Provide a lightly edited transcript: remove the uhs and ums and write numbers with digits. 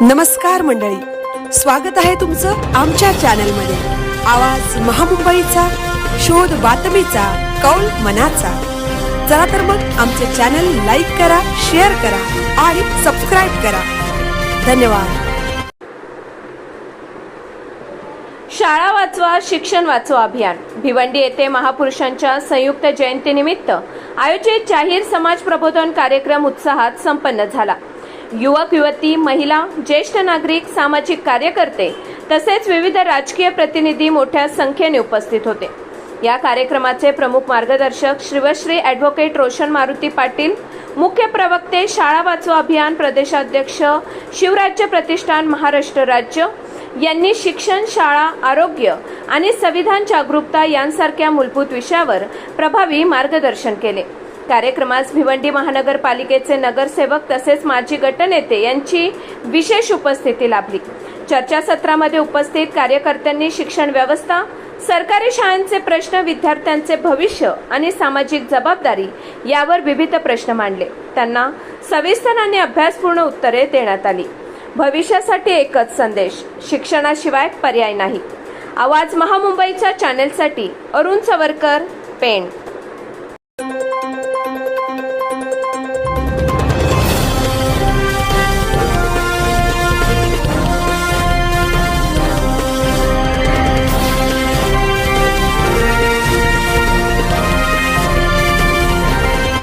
नमस्कार मंडळी, स्वागत आहे तुमचं आमच्या चॅनलमध्ये। आवाज महामुंबईचा, शोध बातमीचा, कौल मनाचा। चला तर मग आमचे चॅनल लाईक करा, शेअर करा आणि सबस्क्राइब करा। धन्यवाद। शाळा वाचवा शिक्षण वाचवा अभियान भिवंडी येथे महापुरुषांच्या संयुक्त जयंतीनिमित्त आयोजित जाहीर समाज प्रबोधन कार्यक्रम उत्साहात संपन्न झाला। युवक युवती, महिला, ज्येष्ठ नागरिक, सामाजिक कार्यकर्ते तसेच विविध राजकीय प्रतिनिधी मोठ्या संख्येने उपस्थित होते। या कार्यक्रमाचे प्रमुख मार्गदर्शक श्रीवश्री ॲडव्होकेट रोशन मारुती पाटील, मुख्य प्रवक्ते शाळा वाचवा अभियान प्रदेशाध्यक्ष शिवराज्य प्रतिष्ठान महाराष्ट्र राज्य यांनी शिक्षण, शाळा, आरोग्य आणि संविधान जागरूकता यांसारख्या मूलभूत विषयावर प्रभावी मार्गदर्शन केले। कार्यक्रमास भिवंडी महानगरपालिकेचे नगरसेवक तसेच माजी गटनेते यांची विशेष उपस्थिती लाभली। चर्चासत्रामध्ये उपस्थित कार्यकर्त्यांनी शिक्षण व्यवस्था, सरकारी शाळांचे प्रश्न, विद्यार्थ्यांचे भविष्य आणि सामाजिक जबाबदारी यावर विविध प्रश्न मांडले। त्यांना सविस्तर आणि अभ्यासपूर्ण उत्तरे देण्यात आली। भविष्यासाठी एकच संदेश, शिक्षणाशिवाय पर्याय नाही। आवाज महामुंबईच्या चॅनेलसाठी अरुण सवरकर, पेण।